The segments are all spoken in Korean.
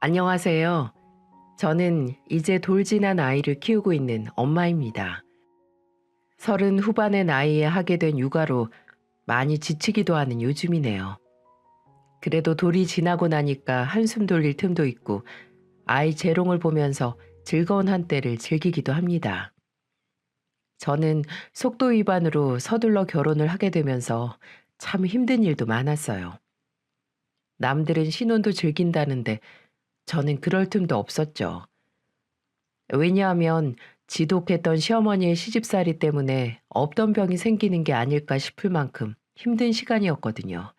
안녕하세요. 저는 이제 돌 지난 아이를 키우고 있는 엄마입니다. 30 후반의 나이에 하게 된 육아로 많이 지치기도 하는 요즘이네요. 그래도 돌이 지나고 나니까 한숨 돌릴 틈도 있고 아이 재롱을 보면서 즐거운 한때를 즐기기도 합니다. 저는 속도 위반으로 서둘러 결혼을 하게 되면서 참 힘든 일도 많았어요. 남들은 신혼도 즐긴다는데 저는 그럴 틈도 없었죠. 왜냐하면 지독했던 시어머니의 시집살이 때문에 없던 병이 생기는 게 아닐까 싶을 만큼 힘든 시간이었거든요.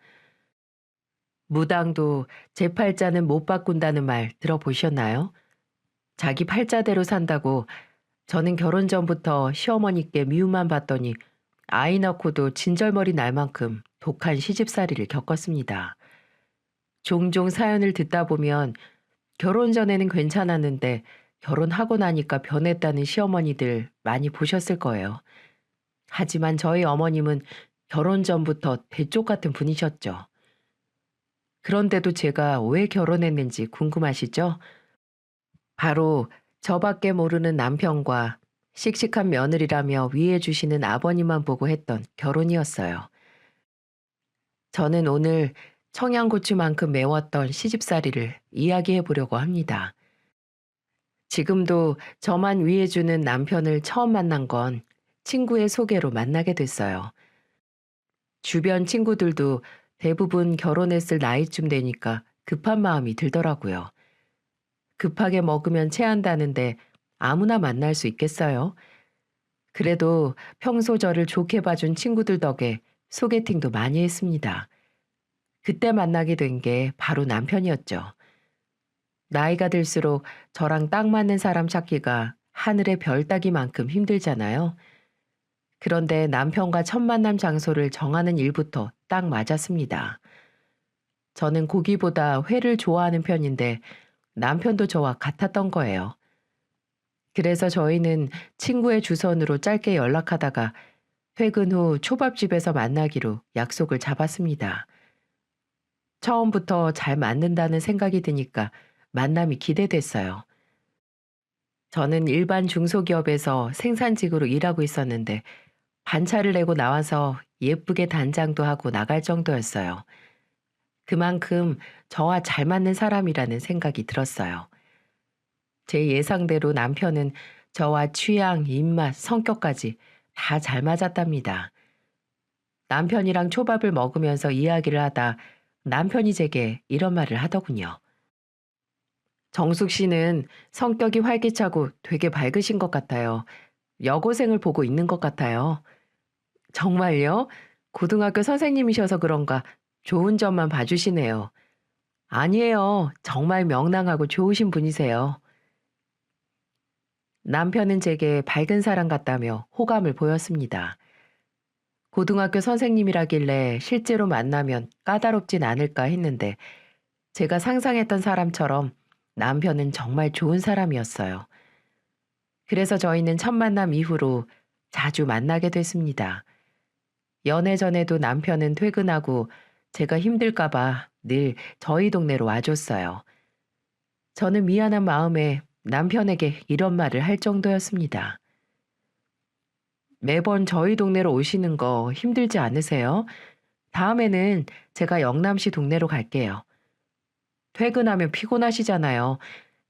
무당도 제 팔자는 못 바꾼다는 말 들어보셨나요? 자기 팔자대로 산다고 저는 결혼 전부터 시어머니께 미움만 받더니 아이 낳고도 진절머리 날 만큼 독한 시집살이를 겪었습니다. 종종 사연을 듣다 보면 결혼 전에는 괜찮았는데 결혼하고 나니까 변했다는 시어머니들 많이 보셨을 거예요. 하지만 저희 어머님은 결혼 전부터 대쪽 같은 분이셨죠. 그런데도 제가 왜 결혼했는지 궁금하시죠? 바로 저밖에 모르는 남편과 씩씩한 며느리라며 위해 주시는 아버님만 보고 했던 결혼이었어요. 저는 오늘 청양고추만큼 매웠던 시집살이를 이야기해 보려고 합니다. 지금도 저만 위해주는 남편을 처음 만난 건 친구의 소개로 만나게 됐어요. 주변 친구들도 대부분 결혼했을 나이쯤 되니까 급한 마음이 들더라고요. 급하게 먹으면 체한다는데 아무나 만날 수 있겠어요? 그래도 평소 저를 좋게 봐준 친구들 덕에 소개팅도 많이 했습니다. 그때 만나게 된 게 바로 남편이었죠. 나이가 들수록 저랑 딱 맞는 사람 찾기가 하늘의 별 따기만큼 힘들잖아요. 그런데 남편과 첫 만남 장소를 정하는 일부터 딱 맞았습니다. 저는 고기보다 회를 좋아하는 편인데 남편도 저와 같았던 거예요. 그래서 저희는 친구의 주선으로 짧게 연락하다가 퇴근 후 초밥집에서 만나기로 약속을 잡았습니다. 처음부터 잘 맞는다는 생각이 드니까 만남이 기대됐어요. 저는 일반 중소기업에서 생산직으로 일하고 있었는데 반차를 내고 나와서 예쁘게 단장도 하고 나갈 정도였어요. 그만큼 저와 잘 맞는 사람이라는 생각이 들었어요. 제 예상대로 남편은 저와 취향, 입맛, 성격까지 다 잘 맞았답니다. 남편이랑 초밥을 먹으면서 이야기를 하다 남편이 제게 이런 말을 하더군요. 정숙 씨는 성격이 활기차고 되게 밝으신 것 같아요. 여고생을 보고 있는 것 같아요. 정말요? 고등학교 선생님이셔서 그런가 좋은 점만 봐주시네요. 아니에요. 정말 명랑하고 좋으신 분이세요. 남편은 제게 밝은 사람 같다며 호감을 보였습니다. 고등학교 선생님이라길래 실제로 만나면 까다롭진 않을까 했는데 제가 상상했던 사람처럼 남편은 정말 좋은 사람이었어요. 그래서 저희는 첫 만남 이후로 자주 만나게 됐습니다. 연애 전에도 남편은 퇴근하고 제가 힘들까봐 늘 저희 동네로 와줬어요. 저는 미안한 마음에 남편에게 이런 말을 할 정도였습니다. 매번 저희 동네로 오시는 거 힘들지 않으세요? 다음에는 제가 영남시 동네로 갈게요. 퇴근하면 피곤하시잖아요.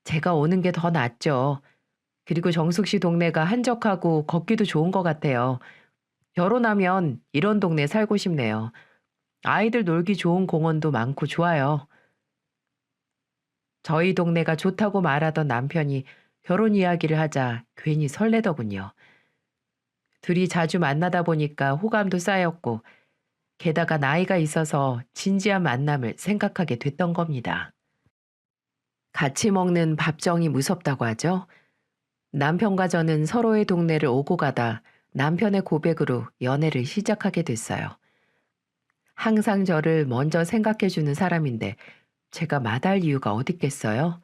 제가 오는 게 더 낫죠. 그리고 정숙 씨 동네가 한적하고 걷기도 좋은 것 같아요. 결혼하면 이런 동네 살고 싶네요. 아이들 놀기 좋은 공원도 많고 좋아요. 저희 동네가 좋다고 말하던 남편이 결혼 이야기를 하자 괜히 설레더군요. 둘이 자주 만나다 보니까 호감도 쌓였고 게다가 나이가 있어서 진지한 만남을 생각하게 됐던 겁니다. 같이 먹는 밥정이 무섭다고 하죠. 남편과 저는 서로의 동네를 오고 가다 남편의 고백으로 연애를 시작하게 됐어요. 항상 저를 먼저 생각해주는 사람인데 제가 마다할 이유가 어딨겠어요?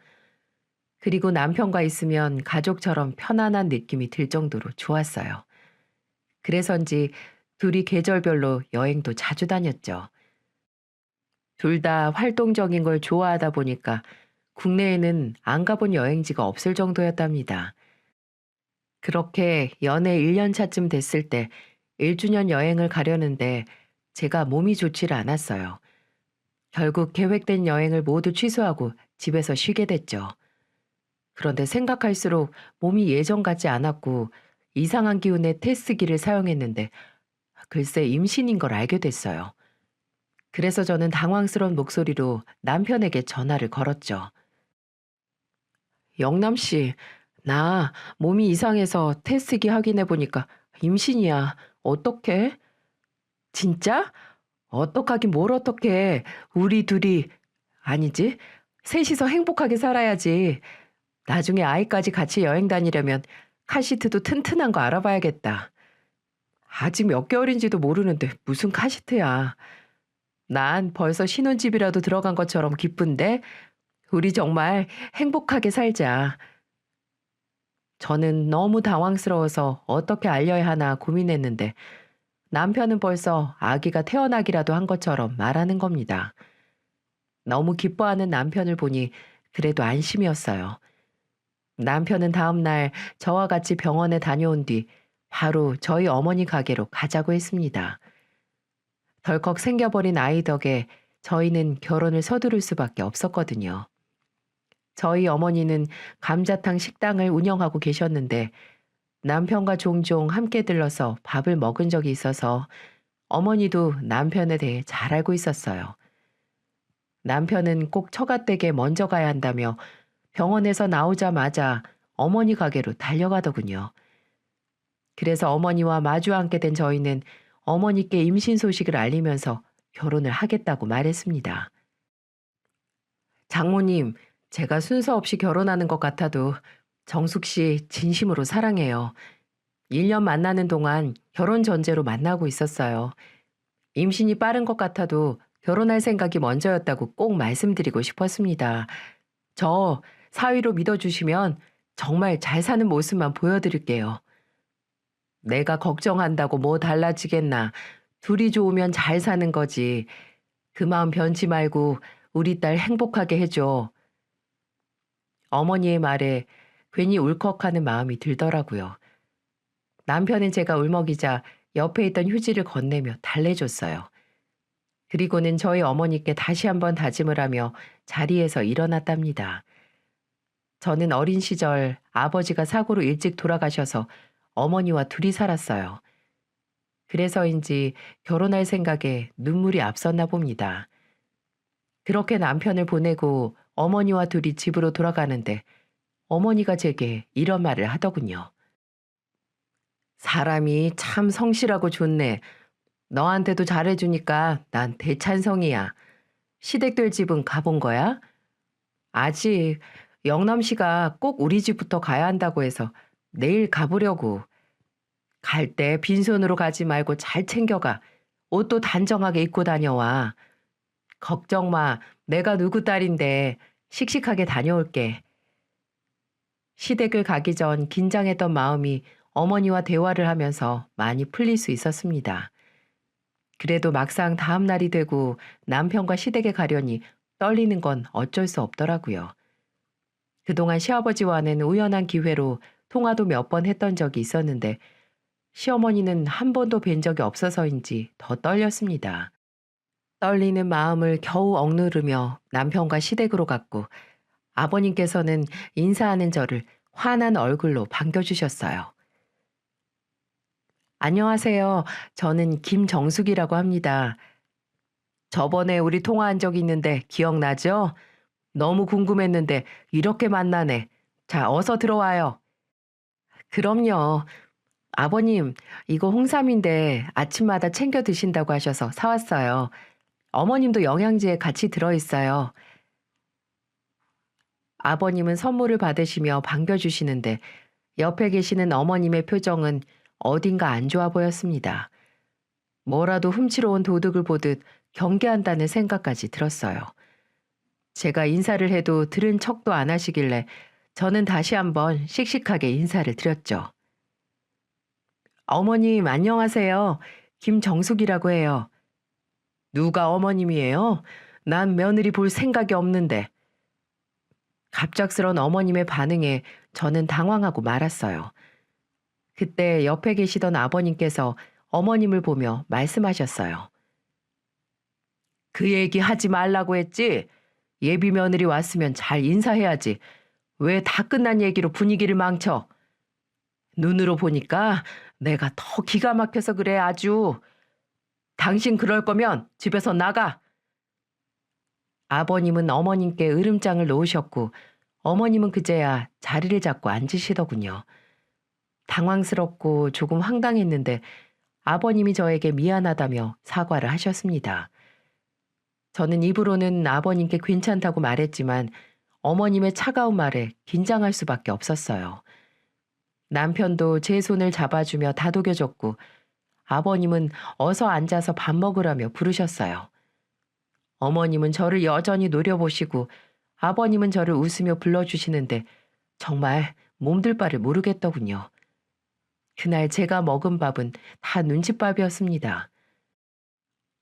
그리고 남편과 있으면 가족처럼 편안한 느낌이 들 정도로 좋았어요. 그래서인지 둘이 계절별로 여행도 자주 다녔죠. 둘 다 활동적인 걸 좋아하다 보니까 국내에는 안 가본 여행지가 없을 정도였답니다. 그렇게 연애 1년 차쯤 됐을 때 1주년 여행을 가려는데 제가 몸이 좋지를 않았어요. 결국 계획된 여행을 모두 취소하고 집에서 쉬게 됐죠. 그런데 생각할수록 몸이 예전 같지 않았고 이상한 기운의 테스트기를 사용했는데 글쎄 임신인 걸 알게 됐어요. 그래서 저는 당황스러운 목소리로 남편에게 전화를 걸었죠. 영남 씨, 나 몸이 이상해서 테스트기 확인해 보니까 임신이야. 어떡해? 진짜? 어떡하긴 뭘 어떡해. 우리 둘이 아니지? 셋이서 행복하게 살아야지. 나중에 아이까지 같이 여행 다니려면 카시트도 튼튼한 거 알아봐야겠다. 아직 몇 개월인지도 모르는데 무슨 카시트야. 난 벌써 신혼집이라도 들어간 것처럼 기쁜데 우리 정말 행복하게 살자. 저는 너무 당황스러워서 어떻게 알려야 하나 고민했는데 남편은 벌써 아기가 태어나기라도 한 것처럼 말하는 겁니다. 너무 기뻐하는 남편을 보니 그래도 안심이었어요. 남편은 다음날 저와 같이 병원에 다녀온 뒤 바로 저희 어머니 가게로 가자고 했습니다. 덜컥 생겨버린 아이 덕에 저희는 결혼을 서두를 수밖에 없었거든요. 저희 어머니는 감자탕 식당을 운영하고 계셨는데 남편과 종종 함께 들러서 밥을 먹은 적이 있어서 어머니도 남편에 대해 잘 알고 있었어요. 남편은 꼭 처가댁에 먼저 가야 한다며 병원에서 나오자마자 어머니 가게로 달려가더군요. 그래서 어머니와 마주 앉게 된 저희는 어머니께 임신 소식을 알리면서 결혼을 하겠다고 말했습니다. 장모님, 제가 순서 없이 결혼하는 것 같아도 정숙 씨 진심으로 사랑해요. 1년 만나는 동안 결혼 전제로 만나고 있었어요. 임신이 빠른 것 같아도 결혼할 생각이 먼저였다고 꼭 말씀드리고 싶었습니다. 저 사위로 믿어주시면 정말 잘 사는 모습만 보여드릴게요. 내가 걱정한다고 뭐 달라지겠나. 둘이 좋으면 잘 사는 거지. 그 마음 변치 말고 우리 딸 행복하게 해줘. 어머니의 말에 괜히 울컥하는 마음이 들더라고요. 남편은 제가 울먹이자 옆에 있던 휴지를 건네며 달래줬어요. 그리고는 저희 어머니께 다시 한번 다짐을 하며 자리에서 일어났답니다. 저는 어린 시절 아버지가 사고로 일찍 돌아가셔서 어머니와 둘이 살았어요. 그래서인지 결혼할 생각에 눈물이 앞섰나 봅니다. 그렇게 남편을 보내고 어머니와 둘이 집으로 돌아가는데 어머니가 제게 이런 말을 하더군요. 사람이 참 성실하고 좋네. 너한테도 잘해주니까 난 대찬성이야. 시댁들 집은 가본 거야? 아직 영남 씨가 꼭 우리 집부터 가야 한다고 해서 내일 가보려고. 갈 때 빈손으로 가지 말고 잘 챙겨가. 옷도 단정하게 입고 다녀와. 걱정 마. 내가 누구 딸인데 씩씩하게 다녀올게. 시댁을 가기 전 긴장했던 마음이 어머니와 대화를 하면서 많이 풀릴 수 있었습니다. 그래도 막상 다음 날이 되고 남편과 시댁에 가려니 떨리는 건 어쩔 수 없더라고요. 그동안 시아버지와는 우연한 기회로 통화도 몇 번 했던 적이 있었는데 시어머니는 한 번도 뵌 적이 없어서인지 더 떨렸습니다. 떨리는 마음을 겨우 억누르며 남편과 시댁으로 갔고 아버님께서는 인사하는 저를 환한 얼굴로 반겨주셨어요. 안녕하세요. 저는 김정숙이라고 합니다. 저번에 우리 통화한 적 있는데 기억나죠? 너무 궁금했는데 이렇게 만나네. 자, 어서 들어와요. 그럼요. 아버님, 이거 홍삼인데 아침마다 챙겨 드신다고 하셔서 사왔어요. 어머님도 영양제에 같이 들어있어요. 아버님은 선물을 받으시며 반겨주시는데 옆에 계시는 어머님의 표정은 어딘가 안 좋아 보였습니다. 뭐라도 훔치러 온 도둑을 보듯 경계한다는 생각까지 들었어요. 제가 인사를 해도 들은 척도 안 하시길래 저는 다시 한번 씩씩하게 인사를 드렸죠. 어머님, 안녕하세요. 김정숙이라고 해요. 누가 어머님이에요? 난 며느리 볼 생각이 없는데. 갑작스런 어머님의 반응에 저는 당황하고 말았어요. 그때 옆에 계시던 아버님께서 어머님을 보며 말씀하셨어요. 그 얘기 하지 말라고 했지? 예비 며느리 왔으면 잘 인사해야지. 왜 다 끝난 얘기로 분위기를 망쳐? 눈으로 보니까 내가 더 기가 막혀서 그래 아주. 당신 그럴 거면 집에서 나가. 아버님은 어머님께 으름장을 놓으셨고 어머님은 그제야 자리를 잡고 앉으시더군요. 당황스럽고 조금 황당했는데 아버님이 저에게 미안하다며 사과를 하셨습니다. 저는 입으로는 아버님께 괜찮다고 말했지만 어머님의 차가운 말에 긴장할 수밖에 없었어요. 남편도 제 손을 잡아주며 다독여줬고 아버님은 어서 앉아서 밥 먹으라며 부르셨어요. 어머님은 저를 여전히 노려보시고 아버님은 저를 웃으며 불러주시는데 정말 몸둘 바를 모르겠더군요. 그날 제가 먹은 밥은 다 눈칫밥이었습니다.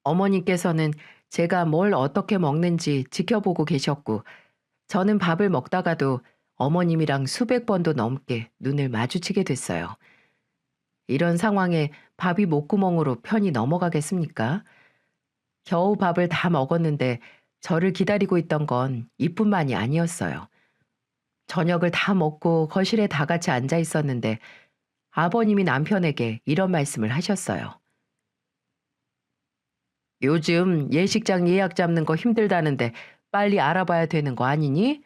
어머님께서는 제가 뭘 어떻게 먹는지 지켜보고 계셨고 저는 밥을 먹다가도 어머님이랑 수백 번도 넘게 눈을 마주치게 됐어요. 이런 상황에 밥이 목구멍으로 편히 넘어가겠습니까? 겨우 밥을 다 먹었는데 저를 기다리고 있던 건 이뿐만이 아니었어요. 저녁을 다 먹고 거실에 다 같이 앉아 있었는데 아버님이 남편에게 이런 말씀을 하셨어요. 요즘 예식장 예약 잡는 거 힘들다는데 빨리 알아봐야 되는 거 아니니?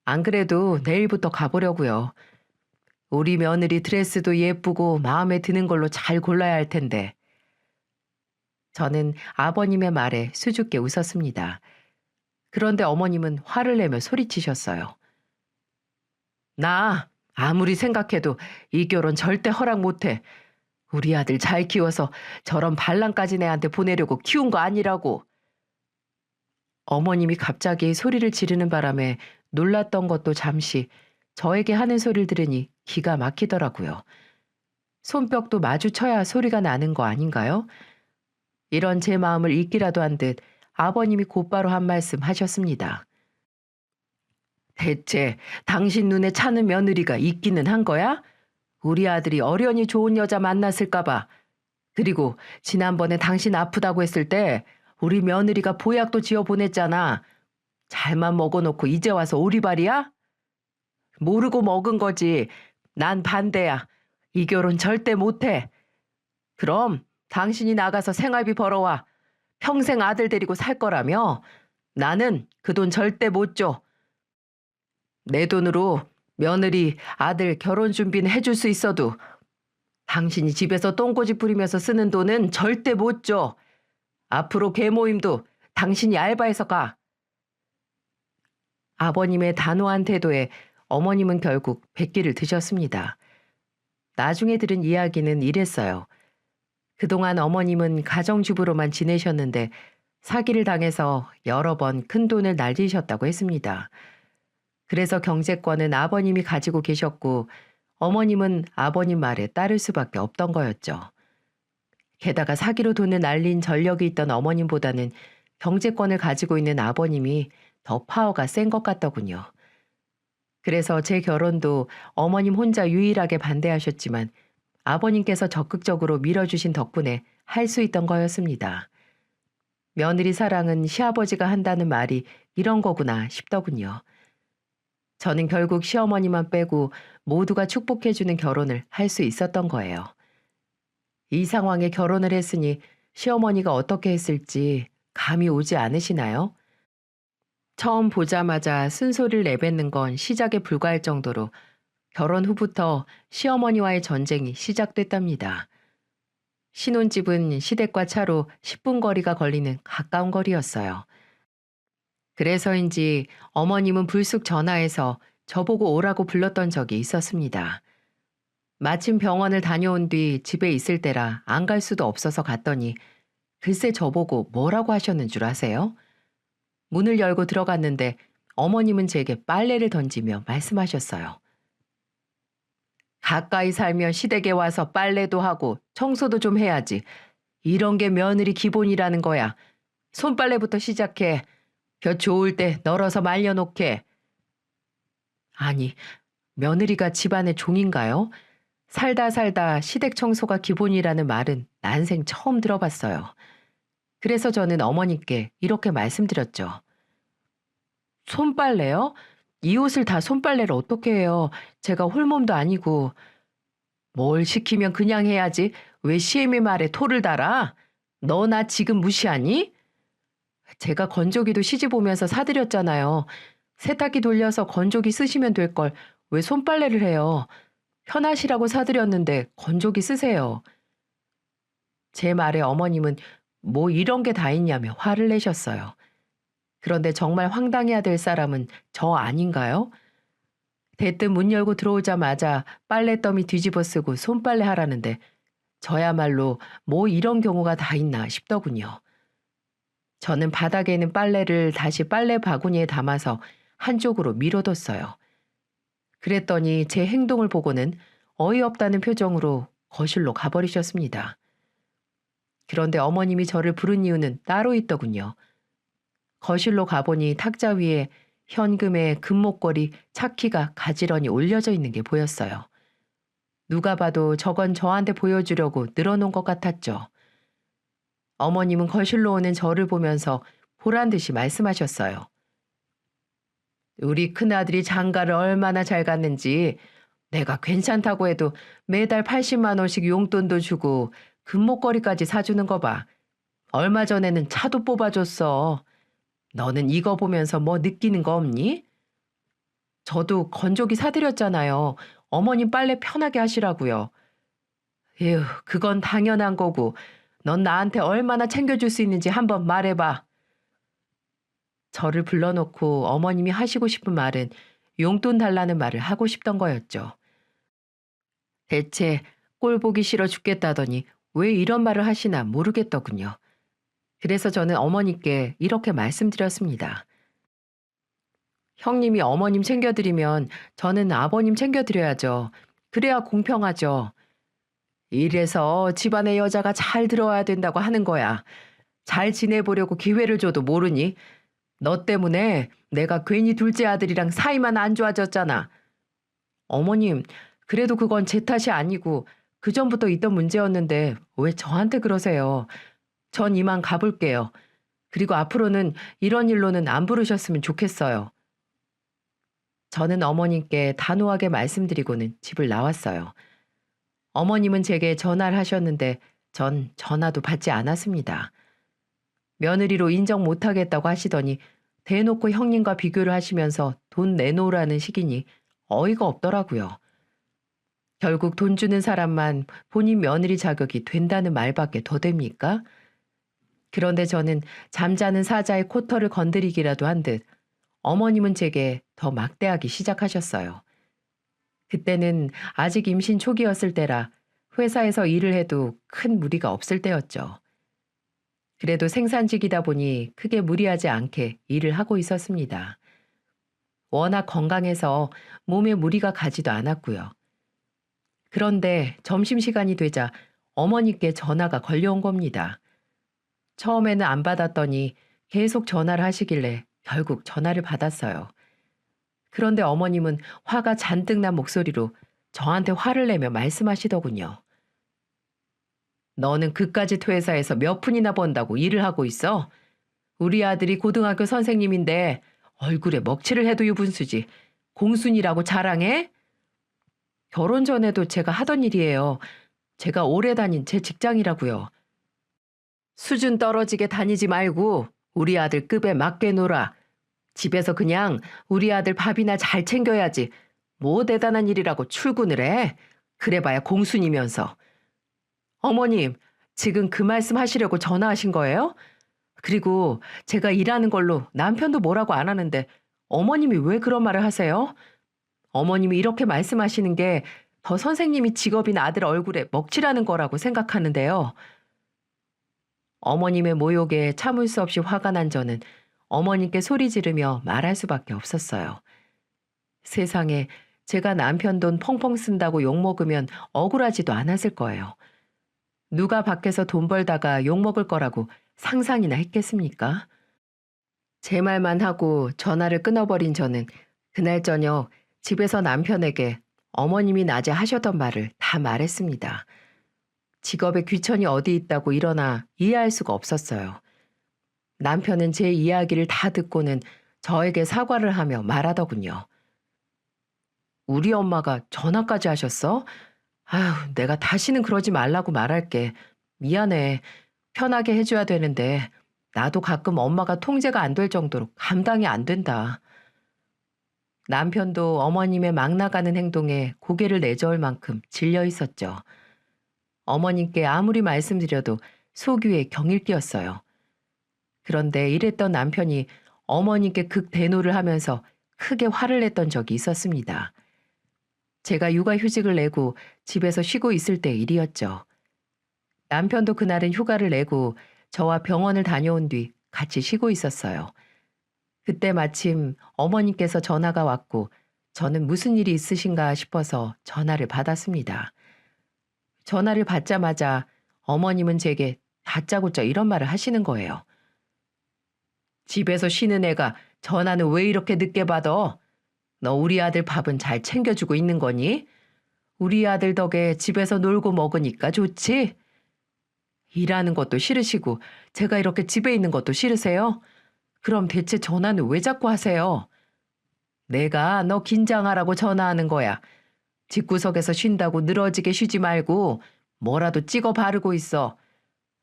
안 그래도 내일부터 가보려고요. 우리 며느리 드레스도 예쁘고 마음에 드는 걸로 잘 골라야 할 텐데. 저는 아버님의 말에 수줍게 웃었습니다. 그런데 어머님은 화를 내며 소리치셨어요. 나 아무리 생각해도 이 결혼 절대 허락 못해. 우리 아들 잘 키워서 저런 반란까지 내한테 보내려고 키운 거 아니라고. 어머님이 갑자기 소리를 지르는 바람에 놀랐던 것도 잠시 저에게 하는 소리를 들으니 기가 막히더라고요. 손뼉도 마주쳐야 소리가 나는 거 아닌가요? 이런 제 마음을 잊기라도 한 듯 아버님이 곧바로 한 말씀 하셨습니다. 대체 당신 눈에 차는 며느리가 있기는 한 거야? 우리 아들이 어련히 좋은 여자 만났을까 봐. 그리고 지난번에 당신 아프다고 했을 때 우리 며느리가 보약도 지어 보냈잖아. 잘만 먹어놓고 이제 와서 오리발이야? 모르고 먹은 거지. 난 반대야. 이 결혼 절대 못해. 그럼 당신이 나가서 생활비 벌어와. 평생 아들 데리고 살 거라며? 나는 그 돈 절대 못 줘. 내 돈으로 며느리, 아들 결혼 준비는 해줄 수 있어도 당신이 집에서 똥꼬집 부리면서 쓰는 돈은 절대 못 줘. 앞으로 계모임도 당신이 알바해서 가. 아버님의 단호한 태도에 어머님은 결국 백기를 드셨습니다. 나중에 들은 이야기는 이랬어요. 그동안 어머님은 가정주부로만 지내셨는데 사기를 당해서 여러 번 큰 돈을 날리셨다고 했습니다. 그래서 경제권은 아버님이 가지고 계셨고 어머님은 아버님 말에 따를 수밖에 없던 거였죠. 게다가 사기로 돈을 날린 전력이 있던 어머님보다는 경제권을 가지고 있는 아버님이 더 파워가 센 것 같더군요. 그래서 제 결혼도 어머님 혼자 유일하게 반대하셨지만 아버님께서 적극적으로 밀어주신 덕분에 할 수 있던 거였습니다. 며느리 사랑은 시아버지가 한다는 말이 이런 거구나 싶더군요. 저는 결국 시어머니만 빼고 모두가 축복해주는 결혼을 할 수 있었던 거예요. 이 상황에 결혼을 했으니 시어머니가 어떻게 했을지 감이 오지 않으시나요? 처음 보자마자 쓴소리를 내뱉는 건 시작에 불과할 정도로 결혼 후부터 시어머니와의 전쟁이 시작됐답니다. 신혼집은 시댁과 차로 10분 거리가 걸리는 가까운 거리였어요. 그래서인지 어머님은 불쑥 전화해서 저보고 오라고 불렀던 적이 있었습니다. 마침 병원을 다녀온 뒤 집에 있을 때라 안 갈 수도 없어서 갔더니 글쎄 저보고 뭐라고 하셨는 줄 아세요? 문을 열고 들어갔는데 어머님은 제게 빨래를 던지며 말씀하셨어요. 가까이 살면 시댁에 와서 빨래도 하고 청소도 좀 해야지. 이런 게 며느리 기본이라는 거야. 손빨래부터 시작해. 볕 좋을 때 널어서 말려놓게. 아니, 며느리가 집안의 종인가요? 살다 살다 시댁 청소가 기본이라는 말은 난생 처음 들어봤어요. 그래서 저는 어머니께 이렇게 말씀드렸죠. 손빨래요? 이 옷을 다 손빨래를 어떻게 해요? 제가 홀몸도 아니고. 뭘 시키면 그냥 해야지. 왜 시애미 말에 토를 달아? 너 나 지금 무시하니? 제가 건조기도 시집 오면서 사드렸잖아요. 세탁기 돌려서 건조기 쓰시면 될 걸 왜 손빨래를 해요? 편하시라고 사드렸는데 건조기 쓰세요. 제 말에 어머님은 뭐 이런 게 다 있냐며 화를 내셨어요. 그런데 정말 황당해야 될 사람은 저 아닌가요? 대뜸 문 열고 들어오자마자 빨래더미 뒤집어 쓰고 손빨래 하라는데 저야말로 뭐 이런 경우가 다 있나 싶더군요. 저는 바닥에 있는 빨래를 다시 빨래 바구니에 담아서 한쪽으로 밀어뒀어요. 그랬더니 제 행동을 보고는 어이없다는 표정으로 거실로 가버리셨습니다. 그런데 어머님이 저를 부른 이유는 따로 있더군요. 거실로 가보니 탁자 위에 현금에 금목걸이, 차키가 가지런히 올려져 있는 게 보였어요. 누가 봐도 저건 저한테 보여주려고 늘어놓은 것 같았죠. 어머님은 거실로 오는 저를 보면서 보란 듯이 말씀하셨어요. 우리 큰아들이 장가를 얼마나 잘 갔는지 내가 괜찮다고 해도 매달 80만 원씩 용돈도 주고 금목걸이까지 사주는 거 봐. 얼마 전에는 차도 뽑아줬어. 너는 이거 보면서 뭐 느끼는 거 없니? 저도 건조기 사드렸잖아요. 어머님 빨래 편하게 하시라고요. 에휴, 그건 당연한 거고 넌 나한테 얼마나 챙겨줄 수 있는지 한번 말해봐. 저를 불러놓고 어머님이 하시고 싶은 말은 용돈 달라는 말을 하고 싶던 거였죠. 대체 꼴 보기 싫어 죽겠다더니 왜 이런 말을 하시나 모르겠더군요. 그래서 저는 어머니께 이렇게 말씀드렸습니다. 형님이 어머님 챙겨드리면 저는 아버님 챙겨드려야죠. 그래야 공평하죠. 이래서 집안에 여자가 잘 들어와야 된다고 하는 거야. 잘 지내보려고 기회를 줘도 모르니? 너 때문에 내가 괜히 둘째 아들이랑 사이만 안 좋아졌잖아. 어머님, 그래도 그건 제 탓이 아니고 그전부터 있던 문제였는데 왜 저한테 그러세요? 전 이만 가볼게요. 그리고 앞으로는 이런 일로는 안 부르셨으면 좋겠어요. 저는 어머님께 단호하게 말씀드리고는 집을 나왔어요. 어머님은 제게 전화를 하셨는데 전 전화도 받지 않았습니다. 며느리로 인정 못하겠다고 하시더니 대놓고 형님과 비교를 하시면서 돈 내놓으라는 식이니 어이가 없더라고요. 결국 돈 주는 사람만 본인 며느리 자격이 된다는 말밖에 더 됩니까? 그런데 저는 잠자는 사자의 코털을 건드리기라도 한 듯 어머님은 제게 더 막대하기 시작하셨어요. 그때는 아직 임신 초기였을 때라 회사에서 일을 해도 큰 무리가 없을 때였죠. 그래도 생산직이다 보니 크게 무리하지 않게 일을 하고 있었습니다. 워낙 건강해서 몸에 무리가 가지도 않았고요. 그런데 점심시간이 되자 어머니께 전화가 걸려온 겁니다. 처음에는 안 받았더니 계속 전화를 하시길래 결국 전화를 받았어요. 그런데 어머님은 화가 잔뜩 난 목소리로 저한테 화를 내며 말씀하시더군요. 너는 그까짓 회사에서 몇 푼이나 번다고 일을 하고 있어? 우리 아들이 고등학교 선생님인데 얼굴에 먹칠을 해도 유분수지. 공순이라고 자랑해? 결혼 전에도 제가 하던 일이에요. 제가 오래 다닌 제 직장이라고요. 수준 떨어지게 다니지 말고 우리 아들 급에 맞게 놀아. 집에서 그냥 우리 아들 밥이나 잘 챙겨야지. 뭐 대단한 일이라고 출근을 해. 그래봐야 공순이면서. 어머님, 지금 그 말씀 하시려고 전화하신 거예요? 그리고 제가 일하는 걸로 남편도 뭐라고 안 하는데 어머님이 왜 그런 말을 하세요? 어머님이 이렇게 말씀하시는 게 더 선생님이 직업인 아들 얼굴에 먹칠하는 거라고 생각하는데요. 어머님의 모욕에 참을 수 없이 화가 난 저는 어머님께 소리 지르며 말할 수밖에 없었어요. 세상에 제가 남편 돈 펑펑 쓴다고 욕먹으면 억울하지도 않았을 거예요. 누가 밖에서 돈 벌다가 욕먹을 거라고 상상이나 했겠습니까? 제 말만 하고 전화를 끊어버린 저는 그날 저녁 집에서 남편에게 어머님이 낮에 하셨던 말을 다 말했습니다. 직업에 귀천이 어디 있다고 일어나 이해할 수가 없었어요. 남편은 제 이야기를 다 듣고는 저에게 사과를 하며 말하더군요. 우리 엄마가 전화까지 하셨어? 아휴, 내가 다시는 그러지 말라고 말할게. 미안해. 편하게 해줘야 되는데 나도 가끔 엄마가 통제가 안 될 정도로 감당이 안 된다. 남편도 어머님의 막 나가는 행동에 고개를 내저을 만큼 질려 있었죠. 어머님께 아무리 말씀드려도 속 위에 경일기였어요. 그런데 이랬던 남편이 어머님께 극대노를 하면서 크게 화를 냈던 적이 있었습니다. 제가 육아휴직을 내고 집에서 쉬고 있을 때 일이었죠. 남편도 그날은 휴가를 내고 저와 병원을 다녀온 뒤 같이 쉬고 있었어요. 그때 마침 어머님께서 전화가 왔고 저는 무슨 일이 있으신가 싶어서 전화를 받았습니다. 전화를 받자마자 어머님은 제게 다짜고짜 이런 말을 하시는 거예요. 집에서 쉬는 애가 전화는 왜 이렇게 늦게 받아? 너 우리 아들 밥은 잘 챙겨주고 있는 거니? 우리 아들 덕에 집에서 놀고 먹으니까 좋지? 일하는 것도 싫으시고 제가 이렇게 집에 있는 것도 싫으세요? 그럼 대체 전화는 왜 자꾸 하세요? 내가 너 긴장하라고 전화하는 거야. 집구석에서 쉰다고 늘어지게 쉬지 말고 뭐라도 찍어 바르고 있어.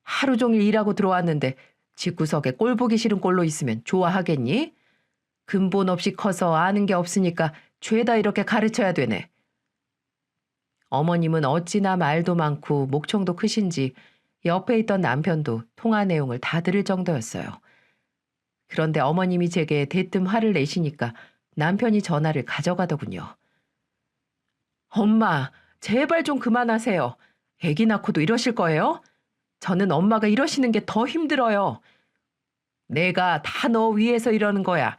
하루 종일 일하고 들어왔는데 집구석에 꼴 보기 싫은 꼴로 있으면 좋아하겠니? 근본 없이 커서 아는 게 없으니까 죄다 이렇게 가르쳐야 되네. 어머님은 어찌나 말도 많고 목청도 크신지 옆에 있던 남편도 통화 내용을 다 들을 정도였어요. 그런데 어머님이 제게 대뜸 화를 내시니까 남편이 전화를 가져가더군요. 엄마, 제발 좀 그만하세요. 애기 낳고도 이러실 거예요? 저는 엄마가 이러시는 게 더 힘들어요. 내가 다 너 위해서 이러는 거야.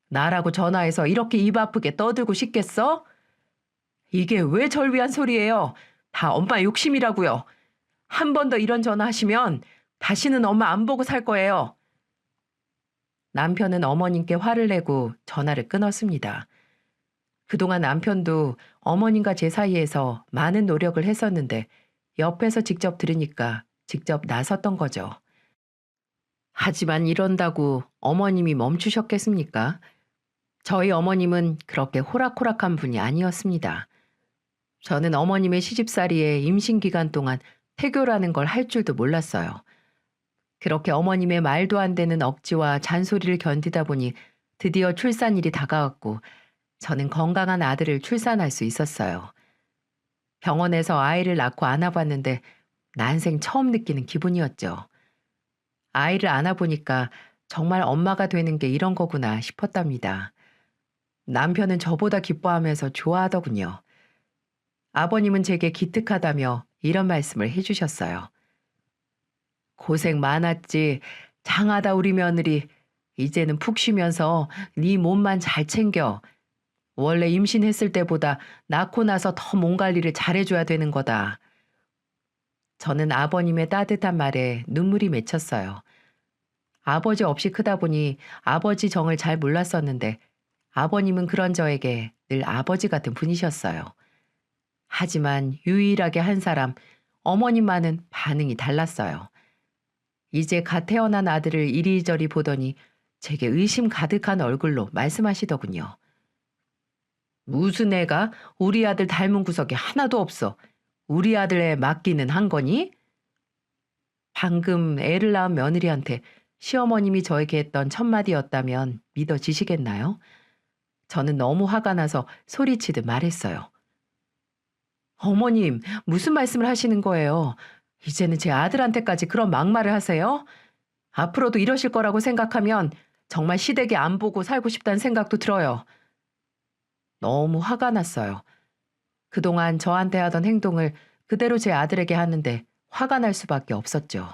나라고 전화해서 이렇게 입 아프게 떠들고 싶겠어? 이게 왜 절 위한 소리예요? 다 엄마 욕심이라고요. 한 번 더 이런 전화 하시면 다시는 엄마 안 보고 살 거예요. 남편은 어머님께 화를 내고 전화를 끊었습니다. 그동안 남편도 어머님과 제 사이에서 많은 노력을 했었는데 옆에서 직접 들으니까 직접 나섰던 거죠. 하지만 이런다고 어머님이 멈추셨겠습니까? 저희 어머님은 그렇게 호락호락한 분이 아니었습니다. 저는 어머님의 시집살이에 임신 기간 동안 태교라는 걸 할 줄도 몰랐어요. 그렇게 어머님의 말도 안 되는 억지와 잔소리를 견디다 보니 드디어 출산일이 다가왔고 저는 건강한 아들을 출산할 수 있었어요. 병원에서 아이를 낳고 안아봤는데 난생 처음 느끼는 기분이었죠. 아이를 안아보니까 정말 엄마가 되는 게 이런 거구나 싶었답니다. 남편은 저보다 기뻐하면서 좋아하더군요. 아버님은 제게 기특하다며 이런 말씀을 해주셨어요. 고생 많았지. 장하다 우리 며느리. 이제는 푹 쉬면서 네 몸만 잘 챙겨. 원래 임신했을 때보다 낳고 나서 더 몸 관리를 잘해줘야 되는 거다. 저는 아버님의 따뜻한 말에 눈물이 맺혔어요. 아버지 없이 크다 보니 아버지 정을 잘 몰랐었는데 아버님은 그런 저에게 늘 아버지 같은 분이셨어요. 하지만 유일하게 한 사람, 어머님만은 반응이 달랐어요. 이제 갓 태어난 아들을 이리저리 보더니 제게 의심 가득한 얼굴로 말씀하시더군요. 무슨 애가 우리 아들 닮은 구석이 하나도 없어. 우리 아들에 맡기는 한 거니? 방금 애를 낳은 며느리한테 시어머님이 저에게 했던 첫마디였다면 믿어지시겠나요? 저는 너무 화가 나서 소리치듯 말했어요. 어머님, 무슨 말씀을 하시는 거예요? 이제는 제 아들한테까지 그런 막말을 하세요? 앞으로도 이러실 거라고 생각하면 정말 시댁에 안 보고 살고 싶다는 생각도 들어요. 너무 화가 났어요. 그동안 저한테 하던 행동을 그대로 제 아들에게 하는데 화가 날 수밖에 없었죠.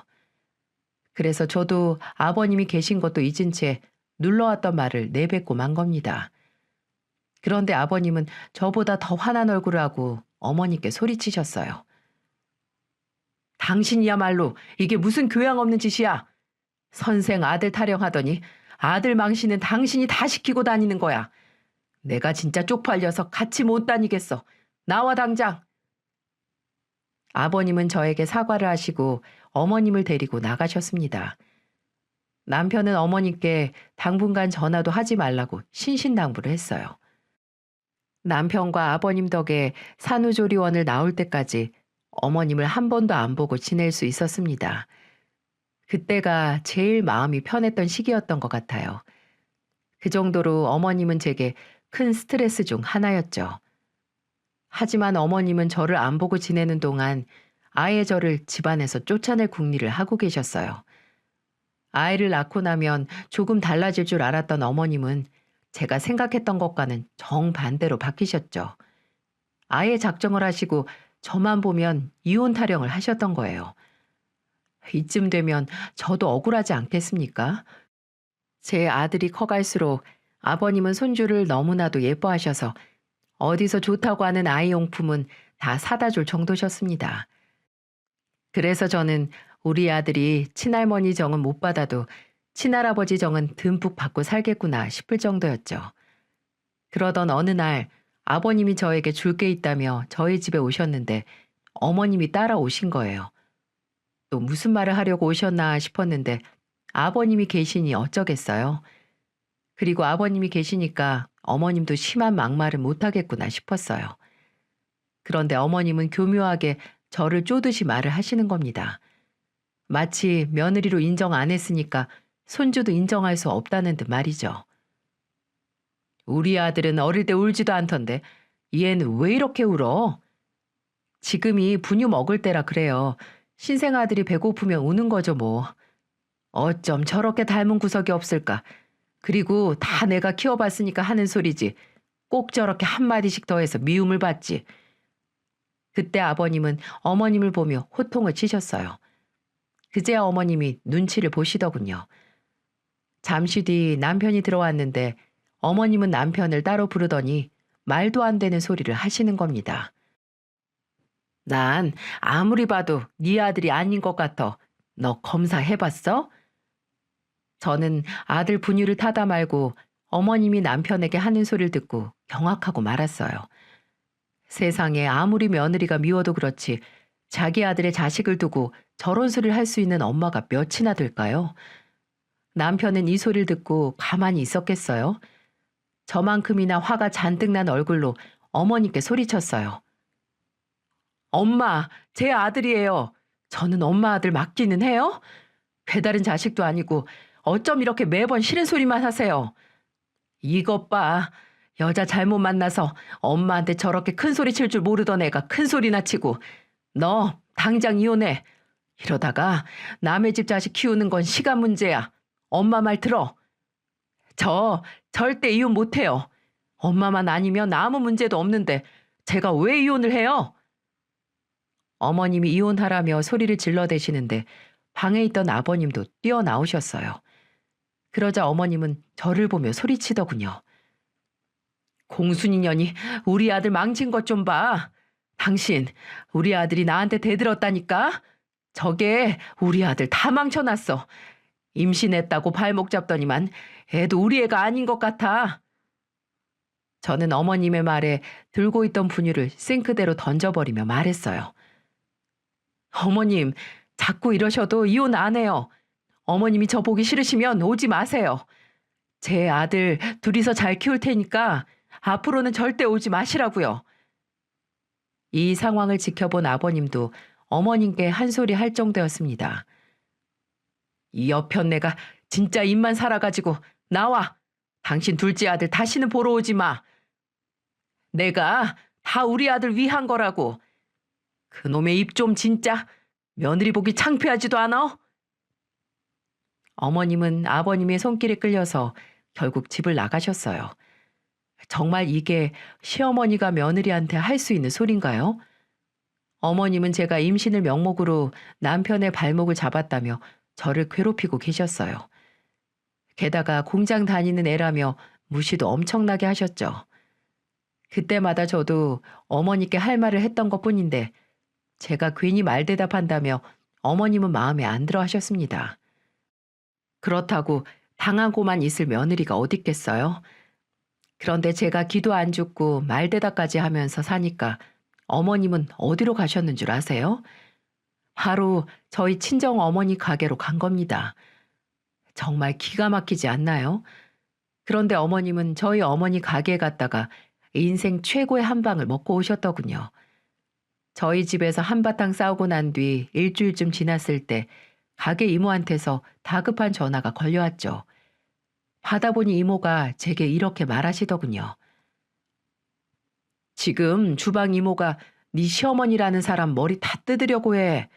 그래서 저도 아버님이 계신 것도 잊은 채 눌러왔던 말을 내뱉고 만 겁니다. 그런데 아버님은 저보다 더 화난 얼굴을 하고 어머니께 소리치셨어요. 당신이야말로 이게 무슨 교양 없는 짓이야. 선생 아들 타령하더니 아들 망신은 당신이 다 시키고 다니는 거야. 내가 진짜 쪽팔려서 같이 못 다니겠어. 나와 당장. 아버님은 저에게 사과를 하시고 어머님을 데리고 나가셨습니다. 남편은 어머님께 당분간 전화도 하지 말라고 신신당부를 했어요. 남편과 아버님 덕에 산후조리원을 나올 때까지 어머님을 한 번도 안 보고 지낼 수 있었습니다. 그때가 제일 마음이 편했던 시기였던 것 같아요. 그 정도로 어머님은 제게 큰 스트레스 중 하나였죠. 하지만 어머님은 저를 안 보고 지내는 동안 아예 저를 집안에서 쫓아낼 궁리를 하고 계셨어요. 아이를 낳고 나면 조금 달라질 줄 알았던 어머님은 제가 생각했던 것과는 정반대로 바뀌셨죠. 아예 작정을 하시고 저만 보면 이혼 타령을 하셨던 거예요. 이쯤 되면 저도 억울하지 않겠습니까? 제 아들이 커갈수록 아버님은 손주를 너무나도 예뻐하셔서 어디서 좋다고 하는 아이용품은 다 사다 줄 정도셨습니다. 그래서 저는 우리 아들이 친할머니 정은 못 받아도 친할아버지 정은 듬뿍 받고 살겠구나 싶을 정도였죠. 그러던 어느 날 아버님이 저에게 줄 게 있다며 저희 집에 오셨는데 어머님이 따라오신 거예요. 또 무슨 말을 하려고 오셨나 싶었는데 아버님이 계시니 어쩌겠어요. 그리고 아버님이 계시니까 어머님도 심한 막말을 못하겠구나 싶었어요. 그런데 어머님은 교묘하게 저를 쪼듯이 말을 하시는 겁니다. 마치 며느리로 인정 안 했으니까 손주도 인정할 수 없다는 듯 말이죠. 우리 아들은 어릴 때 울지도 않던데 얘는 왜 이렇게 울어? 지금이 분유 먹을 때라 그래요. 신생아들이 배고프면 우는 거죠 뭐. 어쩜 저렇게 닮은 구석이 없을까. 그리고 다 내가 키워봤으니까 하는 소리지. 꼭 저렇게 한마디씩 더해서 미움을 받지. 그때 아버님은 어머님을 보며 호통을 치셨어요. 그제야 어머님이 눈치를 보시더군요. 잠시 뒤 남편이 들어왔는데 어머님은 남편을 따로 부르더니 말도 안 되는 소리를 하시는 겁니다. 난 아무리 봐도 네 아들이 아닌 것 같아. 너 검사해봤어? 저는 아들 분유를 타다 말고 어머님이 남편에게 하는 소리를 듣고 경악하고 말았어요. 세상에 아무리 며느리가 미워도 그렇지 자기 아들의 자식을 두고 저런 소리를 할 수 있는 엄마가 몇이나 될까요? 남편은 이 소리를 듣고 가만히 있었겠어요? 저만큼이나 화가 잔뜩 난 얼굴로 어머니께 소리쳤어요. 엄마, 제 아들이에요. 저는 엄마 아들 맞기는 해요? 배다른 자식도 아니고 어쩜 이렇게 매번 싫은 소리만 하세요. 이것 봐. 여자 잘못 만나서 엄마한테 저렇게 큰 소리 칠 줄 모르던 애가 큰 소리나 치고 너 당장 이혼해. 이러다가 남의 집 자식 키우는 건 시간 문제야. 엄마 말 들어. 저 절대 이혼 못해요. 엄마만 아니면 아무 문제도 없는데 제가 왜 이혼을 해요? 어머님이 이혼하라며 소리를 질러대시는데 방에 있던 아버님도 뛰어나오셨어요. 그러자 어머님은 저를 보며 소리치더군요. 공순이 년이 우리 아들 망친 것 좀 봐. 당신 우리 아들이 나한테 대들었다니까. 저게 우리 아들 다 망쳐놨어. 임신했다고 발목 잡더니만 애도 우리 애가 아닌 것 같아. 저는 어머님의 말에 들고 있던 분유를 싱크대로 던져버리며 말했어요. 어머님, 자꾸 이러셔도 이혼 안 해요. 어머님이 저 보기 싫으시면 오지 마세요. 제 아들 둘이서 잘 키울 테니까 앞으로는 절대 오지 마시라고요. 이 상황을 지켜본 아버님도 어머님께 한 소리 할 정도였습니다. 이 여편네가 진짜 입만 살아가지고 나와. 당신 둘째 아들 다시는 보러 오지 마. 내가 다 우리 아들 위한 거라고. 그놈의 입 좀 진짜 며느리 보기 창피하지도 않아? 어머님은 아버님의 손길에 끌려서 결국 집을 나가셨어요. 정말 이게 시어머니가 며느리한테 할 수 있는 소린가요? 어머님은 제가 임신을 명목으로 남편의 발목을 잡았다며 저를 괴롭히고 계셨어요. 게다가 공장 다니는 애라며 무시도 엄청나게 하셨죠. 그때마다 저도 어머니께 할 말을 했던 것뿐인데 제가 괜히 말대답한다며 어머님은 마음에 안 들어 하셨습니다. 그렇다고 당하고만 있을 며느리가 어딨겠어요? 그런데 제가 기도 안 죽고 말대답까지 하면서 사니까 어머님은 어디로 가셨는 줄 아세요? 바로 저희 친정 어머니 가게로 간 겁니다. 정말 기가 막히지 않나요? 그런데 어머님은 저희 어머니 가게에 갔다가 인생 최고의 한 방을 먹고 오셨더군요. 저희 집에서 한바탕 싸우고 난 뒤 일주일쯤 지났을 때 가게 이모한테서 다급한 전화가 걸려왔죠. 받아보니 이모가 제게 이렇게 말하시더군요. 지금 주방 이모가 네 시어머니라는 사람 머리 다 뜯으려고 해.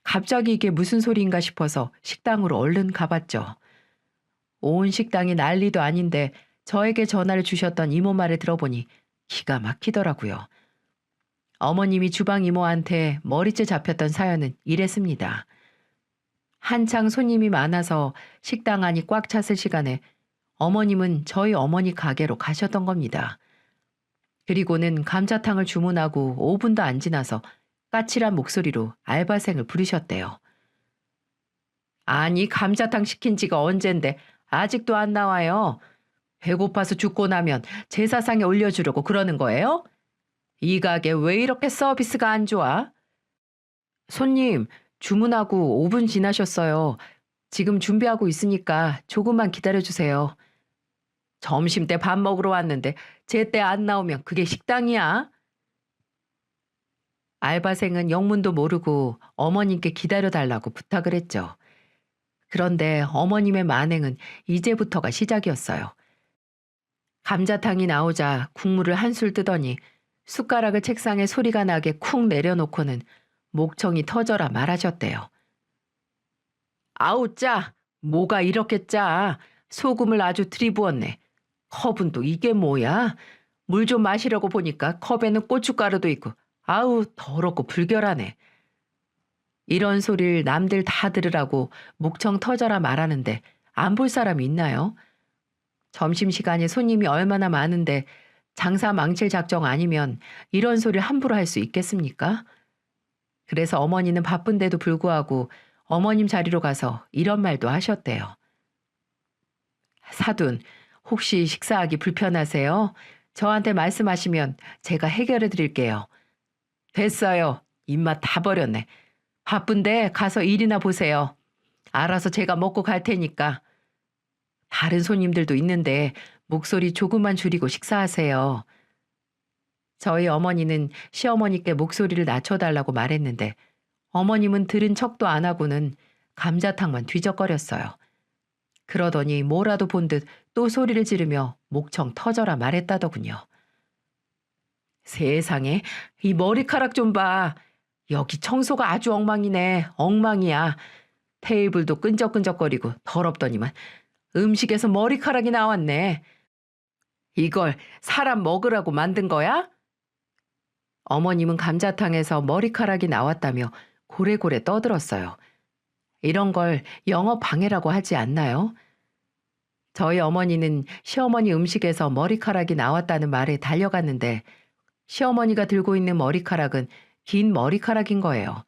갑자기 이게 무슨 소리인가 싶어서 식당으로 얼른 가봤죠. 온 식당이 난리도 아닌데 저에게 전화를 주셨던 이모 말을 들어보니 기가 막히더라고요. 어머님이 주방 이모한테 머리채 잡혔던 사연은 이랬습니다. 한창 손님이 많아서 식당 안이 꽉 찼을 시간에 어머님은 저희 어머니 가게로 가셨던 겁니다. 그리고는 감자탕을 주문하고 5분도 안 지나서 까칠한 목소리로 알바생을 부르셨대요. 아니, 감자탕 시킨 지가 언젠데 아직도 안 나와요. 배고파서 죽고 나면 제사상에 올려주려고 그러는 거예요? 이 가게 왜 이렇게 서비스가 안 좋아? 손님, 주문하고 5분 지나셨어요. 지금 준비하고 있으니까 조금만 기다려주세요. 점심때 밥 먹으러 왔는데 제때 안 나오면 그게 식당이야? 알바생은 영문도 모르고 어머님께 기다려달라고 부탁을 했죠. 그런데 어머님의 만행은 이제부터가 시작이었어요. 감자탕이 나오자 국물을 한술 뜨더니 숟가락을 책상에 소리가 나게 쿵 내려놓고는 목청이 터져라 말하셨대요. 아우 짜! 뭐가 이렇게 짜! 소금을 아주 들이부었네. 컵은 또 이게 뭐야? 물 좀 마시려고 보니까 컵에는 고춧가루도 있고 아우 더럽고 불결하네. 이런 소리를 남들 다 들으라고 목청 터져라 말하는데 안 볼 사람이 있나요? 점심시간에 손님이 얼마나 많은데 장사 망칠 작정 아니면 이런 소리를 함부로 할 수 있겠습니까? 그래서 어머니는 바쁜데도 불구하고 어머님 자리로 가서 이런 말도 하셨대요. 사돈, 혹시 식사하기 불편하세요? 저한테 말씀하시면 제가 해결해 드릴게요. 됐어요. 입맛 다 버렸네. 바쁜데 가서 일이나 보세요. 알아서 제가 먹고 갈 테니까. 다른 손님들도 있는데 목소리 조금만 줄이고 식사하세요. 저희 어머니는 시어머니께 목소리를 낮춰달라고 말했는데 어머님은 들은 척도 안 하고는 감자탕만 뒤적거렸어요. 그러더니 뭐라도 본 듯 또 소리를 지르며 목청 터져라 말했다더군요. 세상에, 이 머리카락 좀 봐. 여기 청소가 아주 엉망이네. 엉망이야. 테이블도 끈적끈적거리고 더럽더니만 음식에서 머리카락이 나왔네. 이걸 사람 먹으라고 만든 거야? 어머님은 감자탕에서 머리카락이 나왔다며 고래고래 떠들었어요. 이런 걸 영업 방해라고 하지 않나요? 저희 어머니는 시어머니 음식에서 머리카락이 나왔다는 말에 달려갔는데 시어머니가 들고 있는 머리카락은 긴 머리카락인 거예요.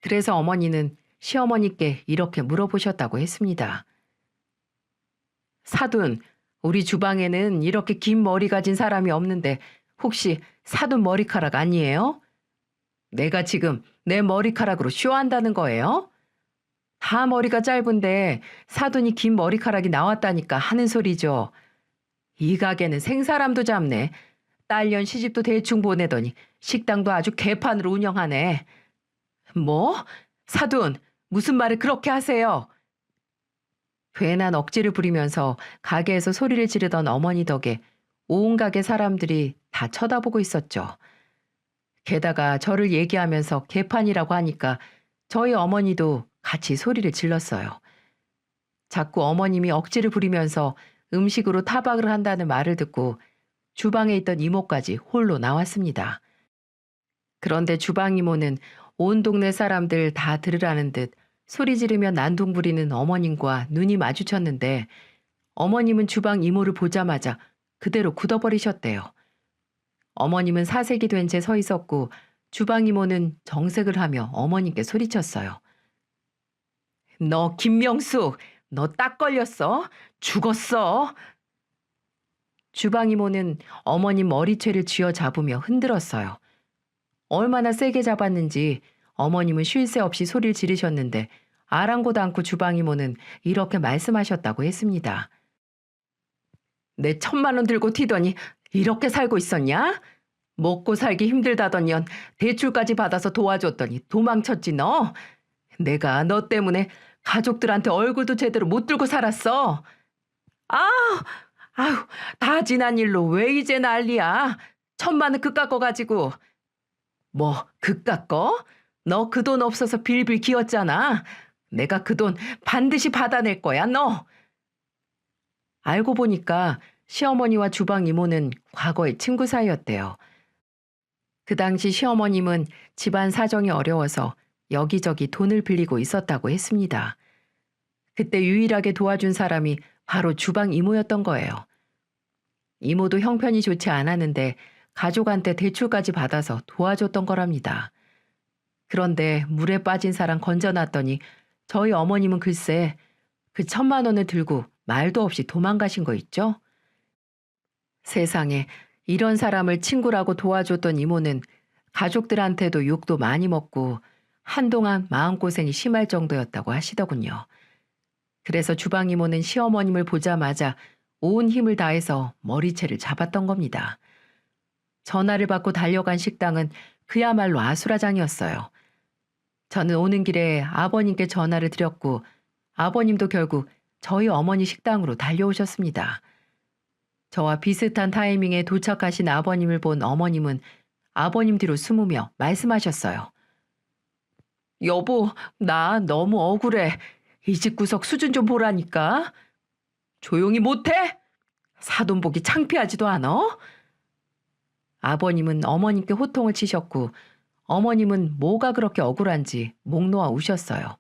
그래서 어머니는 시어머니께 이렇게 물어보셨다고 했습니다. 사돈, 우리 주방에는 이렇게 긴 머리 가진 사람이 없는데 혹시 사돈 머리카락 아니에요? 내가 지금 내 머리카락으로 쇼한다는 거예요? 다 머리가 짧은데 사돈이 긴 머리카락이 나왔다니까 하는 소리죠. 이 가게는 생사람도 잡네. 딸년 시집도 대충 보내더니 식당도 아주 개판으로 운영하네. 뭐? 사돈, 무슨 말을 그렇게 하세요? 괜한 억지를 부리면서 가게에서 소리를 지르던 어머니 덕에 온 가게 사람들이 다 쳐다보고 있었죠. 게다가 저를 얘기하면서 개판이라고 하니까 저희 어머니도 같이 소리를 질렀어요. 자꾸 어머님이 억지를 부리면서 음식으로 타박을 한다는 말을 듣고 주방에 있던 이모까지 홀로 나왔습니다. 그런데 주방 이모는 온 동네 사람들 다 들으라는 듯 소리 지르며 난동 부리는 어머님과 눈이 마주쳤는데 어머님은 주방 이모를 보자마자 그대로 굳어버리셨대요. 어머님은 사색이 된 채 서 있었고 주방 이모는 정색을 하며 어머님께 소리쳤어요. 너 김명숙, 너 딱 걸렸어? 죽었어? 주방 이모는 어머님 머리채를 쥐어 잡으며 흔들었어요. 얼마나 세게 잡았는지 어머님은 쉴 새 없이 소리를 지르셨는데 아랑곳 않고 주방 이모는 이렇게 말씀하셨다고 했습니다. 내 1,000만 원 들고 튀더니 이렇게 살고 있었냐? 먹고 살기 힘들다더니연 대출까지 받아서 도와줬더니 도망쳤지 너? 내가 너 때문에 가족들한테 얼굴도 제대로 못 들고 살았어. 아, 아유, 다 지난 일로 왜 이제 난리야? 1,000만 원 그깟 거 가지고. 뭐 그깟 거? 너 그 돈 없어서 빌빌 기었잖아. 내가 그 돈 반드시 받아낼 거야 너. 알고 보니까 시어머니와 주방 이모는 과거의 친구 사이였대요. 그 당시 시어머님은 집안 사정이 어려워서 여기저기 돈을 빌리고 있었다고 했습니다. 그때 유일하게 도와준 사람이 바로 주방 이모였던 거예요. 이모도 형편이 좋지 않았는데 가족한테 대출까지 받아서 도와줬던 거랍니다. 그런데 물에 빠진 사람 건져놨더니 저희 어머님은 글쎄 그 1,000만 원을 들고 말도 없이 도망가신 거 있죠? 세상에 이런 사람을 친구라고 도와줬던 이모는 가족들한테도 욕도 많이 먹고 한동안 마음고생이 심할 정도였다고 하시더군요. 그래서 주방 이모는 시어머님을 보자마자 온 힘을 다해서 머리채를 잡았던 겁니다. 전화를 받고 달려간 식당은 그야말로 아수라장이었어요. 저는 오는 길에 아버님께 전화를 드렸고 아버님도 결국 저희 어머니 식당으로 달려오셨습니다. 저와 비슷한 타이밍에 도착하신 아버님을 본 어머님은 아버님 뒤로 숨으며 말씀하셨어요. 여보, 나 너무 억울해. 이 집 구석 수준 좀 보라니까. 조용히 못해? 사돈 보기 창피하지도 않아? 아버님은 어머님께 호통을 치셨고 어머님은 뭐가 그렇게 억울한지 목 놓아 우셨어요.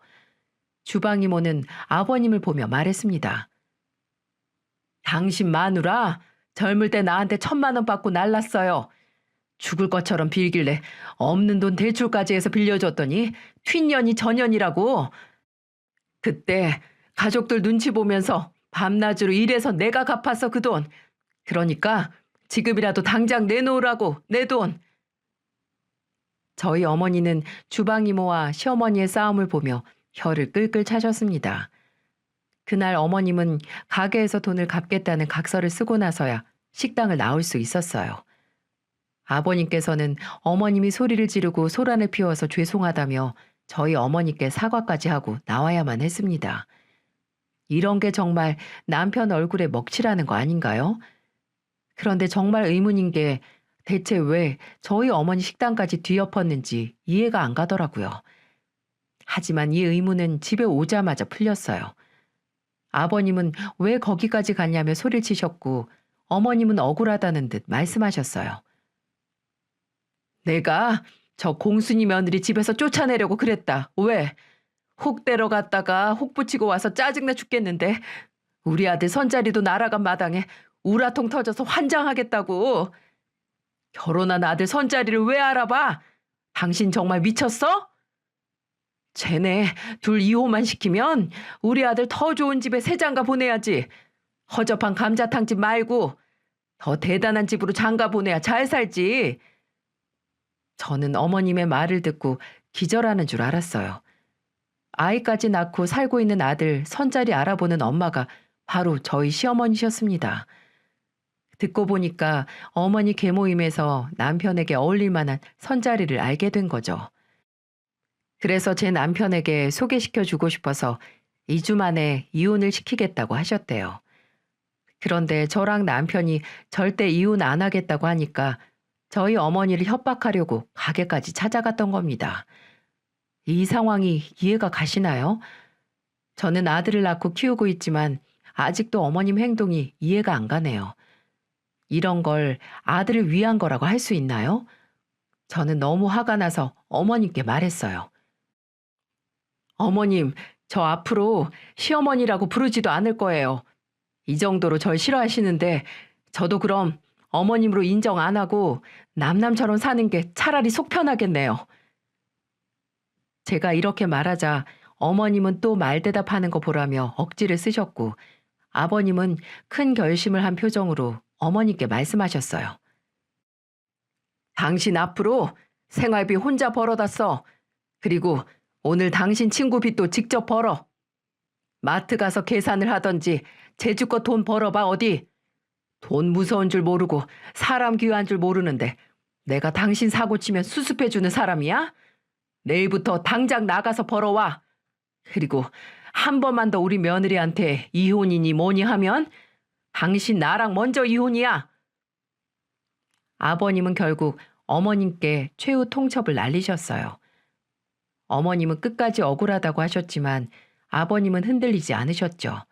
주방 이모는 아버님을 보며 말했습니다. 당신 마누라 젊을 때 나한테 1,000만 원 받고 날랐어요. 죽을 것처럼 빌길래 없는 돈 대출까지 해서 빌려줬더니 휜년이 전년이라고. 그때 가족들 눈치 보면서 밤낮으로 일해서 내가 갚았어 그 돈. 그러니까 지금이라도 당장 내놓으라고 내 돈. 저희 어머니는 주방 이모와 시어머니의 싸움을 보며 혀를 끌끌 차셨습니다. 그날 어머님은 가게에서 돈을 갚겠다는 각서를 쓰고 나서야 식당을 나올 수 있었어요. 아버님께서는 어머님이 소리를 지르고 소란을 피워서 죄송하다며 저희 어머니께 사과까지 하고 나와야만 했습니다. 이런 게 정말 남편 얼굴에 먹칠하는 거 아닌가요? 그런데 정말 의문인 게 대체 왜 저희 어머니 식당까지 뒤엎었는지 이해가 안 가더라고요. 하지만 이 의문은 집에 오자마자 풀렸어요. 아버님은 왜 거기까지 갔냐며 소리를 치셨고 어머님은 억울하다는 듯 말씀하셨어요. 내가 저 공순이 며느리 집에서 쫓아내려고 그랬다. 왜? 혹 데려갔다가 혹 붙이고 와서 짜증나 죽겠는데 우리 아들 선자리도 날아간 마당에 우라통 터져서 환장하겠다고. 결혼한 아들 선자리를 왜 알아봐? 당신 정말 미쳤어? 쟤네 둘 이혼만 시키면 우리 아들 더 좋은 집에 새장가 보내야지. 허접한 감자탕집 말고 더 대단한 집으로 장가 보내야 잘 살지. 저는 어머님의 말을 듣고 기절하는 줄 알았어요. 아이까지 낳고 살고 있는 아들 선자리 알아보는 엄마가 바로 저희 시어머니셨습니다. 듣고 보니까 어머니 계모임에서 남편에게 어울릴 만한 선자리를 알게 된 거죠. 그래서 제 남편에게 소개시켜주고 싶어서 2주 만에 이혼을 시키겠다고 하셨대요. 그런데 저랑 남편이 절대 이혼 안 하겠다고 하니까 저희 어머니를 협박하려고 가게까지 찾아갔던 겁니다. 이 상황이 이해가 가시나요? 저는 아들을 낳고 키우고 있지만 아직도 어머님 행동이 이해가 안 가네요. 이런 걸 아들을 위한 거라고 할 수 있나요? 저는 너무 화가 나서 어머님께 말했어요. 어머님, 저 앞으로 시어머니라고 부르지도 않을 거예요. 이 정도로 절 싫어하시는데 저도 그럼 어머님으로 인정 안 하고 남남처럼 사는 게 차라리 속 편하겠네요. 제가 이렇게 말하자 어머님은 또 말대답하는 거 보라며 억지를 쓰셨고 아버님은 큰 결심을 한 표정으로 어머니께 말씀하셨어요. 당신 앞으로 생활비 혼자 벌어다 써. 그리고 오늘 당신 친구 빚도 직접 벌어. 마트 가서 계산을 하던지 제주껏 돈 벌어봐 어디. 돈 무서운 줄 모르고 사람 귀한 줄 모르는데 내가 당신 사고 치면 수습해주는 사람이야? 내일부터 당장 나가서 벌어와. 그리고 한 번만 더 우리 며느리한테 이혼이니 뭐니 하면 당신 나랑 먼저 이혼이야. 아버님은 결국 어머님께 최후 통첩을 날리셨어요. 어머님은 끝까지 억울하다고 하셨지만 아버님은 흔들리지 않으셨죠.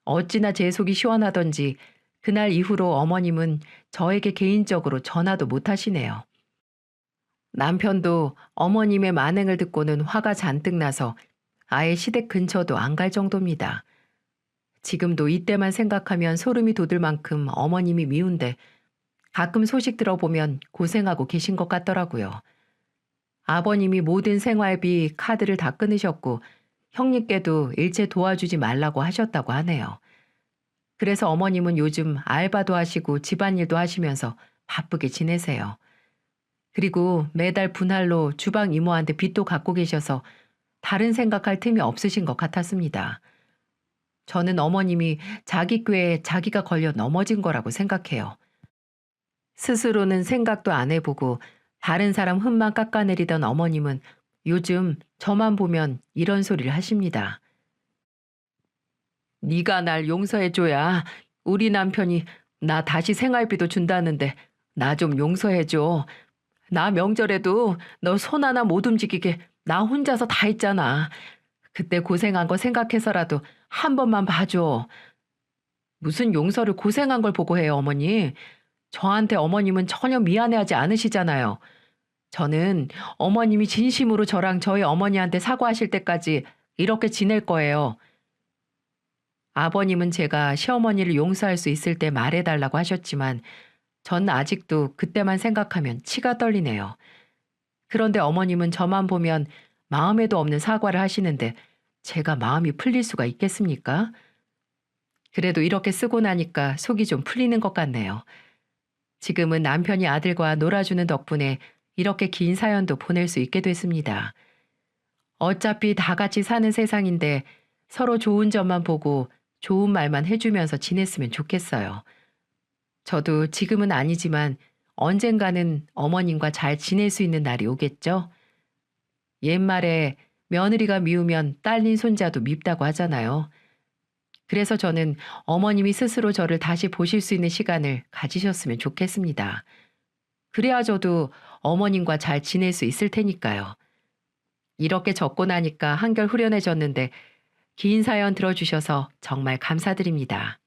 어찌나 제 속이 시원하던지 그날 이후로 어머님은 저에게 개인적으로 전화도 못 하시네요. 남편도 어머님의 만행을 듣고는 화가 잔뜩 나서 아예 시댁 근처도 안 갈 정도입니다. 지금도 이때만 생각하면 소름이 돋을 만큼 어머님이 미운데 가끔 소식 들어보면 고생하고 계신 것 같더라고요. 아버님이 모든 생활비 카드를 다 끊으셨고 형님께도 일체 도와주지 말라고 하셨다고 하네요. 그래서 어머님은 요즘 알바도 하시고 집안일도 하시면서 바쁘게 지내세요. 그리고 매달 분할로 주방 이모한테 빚도 갖고 계셔서 다른 생각할 틈이 없으신 것 같았습니다. 저는 어머님이 자기 꾀에 자기가 걸려 넘어진 거라고 생각해요. 스스로는 생각도 안 해보고 다른 사람 흠만 깎아내리던 어머님은 요즘 저만 보면 이런 소리를 하십니다. 네가 날 용서해줘야 우리 남편이 나 다시 생활비도 준다는데 나 좀 용서해줘. 나 명절에도 너 손 하나 못 움직이게 나 혼자서 다 했잖아. 그때 고생한 거 생각해서라도 한 번만 봐줘. 무슨 용서를 고생한 걸 보고 해요, 어머니. 저한테 어머님은 전혀 미안해하지 않으시잖아요. 저는 어머님이 진심으로 저랑 저희 어머니한테 사과하실 때까지 이렇게 지낼 거예요. 아버님은 제가 시어머니를 용서할 수 있을 때 말해달라고 하셨지만 전 아직도 그때만 생각하면 치가 떨리네요. 그런데 어머님은 저만 보면 마음에도 없는 사과를 하시는데 제가 마음이 풀릴 수가 있겠습니까? 그래도 이렇게 쓰고 나니까 속이 좀 풀리는 것 같네요. 지금은 남편이 아들과 놀아주는 덕분에 이렇게 긴 사연도 보낼 수 있게 됐습니다. 어차피 다 같이 사는 세상인데 서로 좋은 점만 보고 좋은 말만 해주면서 지냈으면 좋겠어요. 저도 지금은 아니지만 언젠가는 어머님과 잘 지낼 수 있는 날이 오겠죠? 옛말에 며느리가 미우면 딸린 손자도 밉다고 하잖아요. 그래서 저는 어머님이 스스로 저를 다시 보실 수 있는 시간을 가지셨으면 좋겠습니다. 그래야 저도 어머님과 잘 지낼 수 있을 테니까요. 이렇게 적고 나니까 한결 후련해졌는데 긴 사연 들어주셔서 정말 감사드립니다.